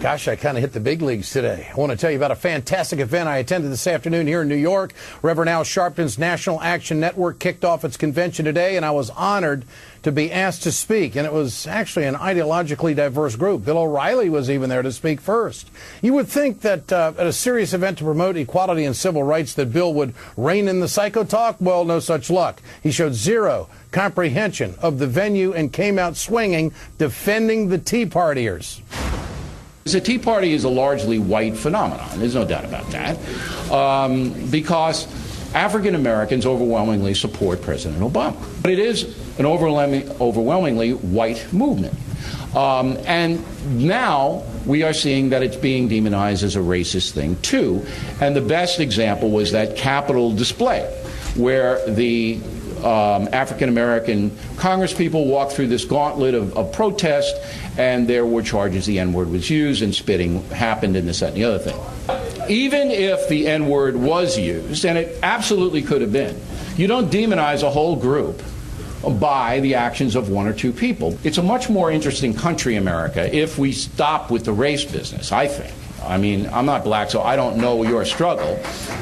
Gosh, I kind of hit the big leagues today. I want to tell you about a fantastic event I attended this afternoon here in New York. Reverend Al Sharpton's National Action Network kicked off its convention today, and I was honored to be asked to speak. And it was actually an ideologically diverse group. Bill O'Reilly was even there to speak first. You would think that at a serious event to promote equality and civil rights that Bill would rein in the psycho talk. Well, no such luck. He showed zero comprehension of the venue and came out swinging, defending the Tea Partiers. The Tea Party is a largely white phenomenon. There's no doubt about that. Because African Americans overwhelmingly support President Obama. But it is an overwhelmingly white movement. And now we are seeing that it's being demonized as a racist thing, too. And the best example was that Capitol display, where the African-American congresspeople walked through this gauntlet of protest, and there were charges the N-word was used and spitting happened and this, that, and the other thing. Even if the N-word was used, and it absolutely could have been, you don't demonize a whole group by the actions of one or two people. It's a much more interesting country, America, if we stop with the race business, I think. I mean, I'm not black, so I don't know your struggle,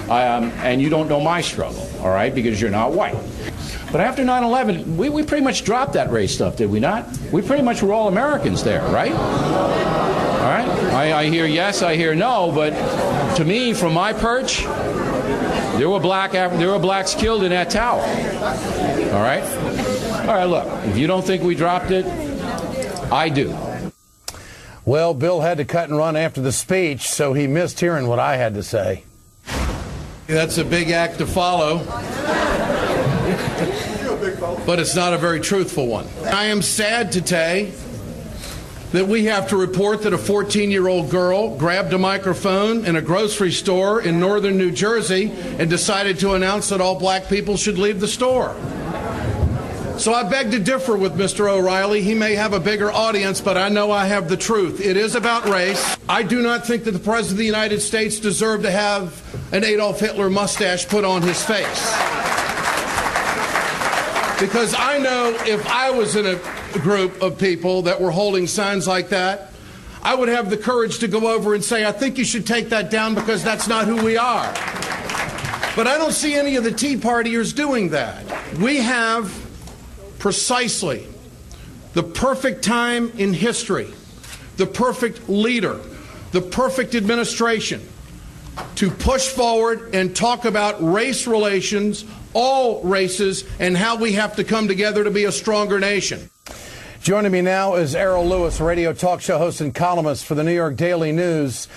and you don't know my struggle, all right, because you're not white. But after 9/11, we pretty much dropped that race stuff, did we not? We pretty much were all Americans there, right? All right? I hear yes, I hear no, but to me, from my perch, there were blacks killed in that tower. All right? All right, look, if you don't think we dropped it, I do. Well, Bill had to cut and run after the speech, so he missed hearing what I had to say. That's a big act to follow, but it's not a very truthful one. I am sad today that we have to report that a 14-year-old girl grabbed a microphone in a grocery store in northern New Jersey and decided to announce that all black people should leave the store. So I beg to differ with Mr. O'Reilly. He may have a bigger audience, but I know I have the truth. It is about race. I do not think that the President of the United States deserved to have an Adolf Hitler mustache put on his face. Because I know if I was in a group of people that were holding signs like that, I would have the courage to go over and say, I think you should take that down because that's not who we are. But I don't see any of the Tea Partiers doing that. We have precisely the perfect time in history, the perfect leader, the perfect administration to push forward and talk about race relations, all races, and how we have to come together to be a stronger nation. Joining me now is Errol Lewis, a radio talk show host and columnist for the New York Daily News.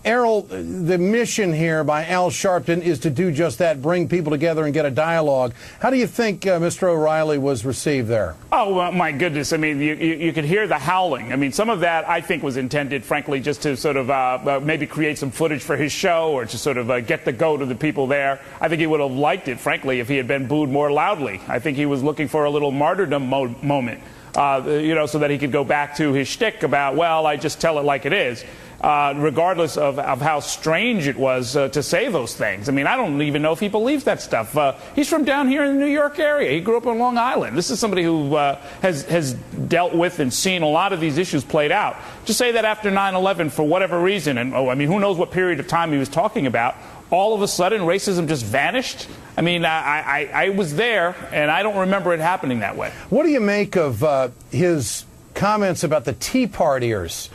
Errol, the mission here by Al Sharpton is to do just that, bring people together and get a dialogue. How do you think Mr. O'Reilly was received there? Oh, well, my goodness. I mean, you could hear the howling. I mean, some of that, I think, was intended, frankly, just to sort of maybe create some footage for his show or to sort of get the goat of the people there. I think he would have liked it, frankly, if he had been booed more loudly. I think he was looking for a little martyrdom moment, so that he could go back to his shtick about, well, I just tell it like it is. Regardless of how strange it was to say those things. I mean, I don't even know if he believes that stuff. He's from down here in the New York area. He grew up on Long Island. This is somebody who has dealt with and seen a lot of these issues played out. To say that after 9/11, for whatever reason, and who knows what period of time he was talking about, all of a sudden racism just vanished? I mean, I was there, and I don't remember it happening that way. What do you make of his comments about the Tea Partiers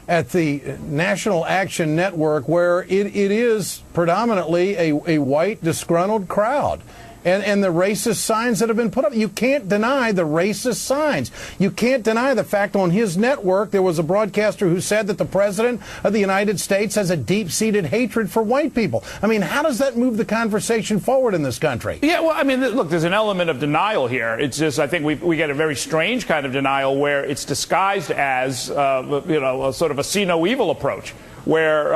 at the National Action Network, where it is predominantly a white, disgruntled crowd? And the racist signs that have been put up. You can't deny the racist signs. You can't deny the fact on his network there was a broadcaster who said that the President of the United States has a deep-seated hatred for white people. I mean, how does that move the conversation forward in this country? Yeah, well, I mean, look, there's an element of denial here. It's just, I think we get a very strange kind of denial where it's disguised as, a sort of a see no evil approach. Where,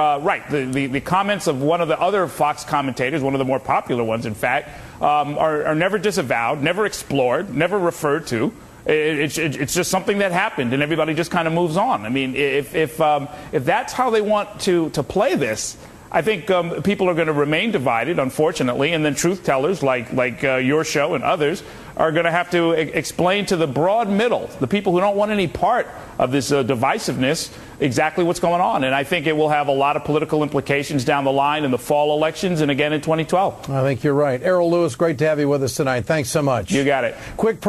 the comments of one of the other Fox commentators, one of the more popular ones, in fact, are never disavowed, never explored, never referred to. It's just something that happened, and everybody just kind of moves on. I mean, if that's how they want to play this, I think people are going to remain divided, unfortunately, and then truth tellers like your show and others are going to have to explain to the broad middle, the people who don't want any part of this divisiveness, exactly what's going on. And I think it will have a lot of political implications down the line in the fall elections and again in 2012. I think you're right. Errol Lewis, great to have you with us tonight. Thanks so much. You got it. Quick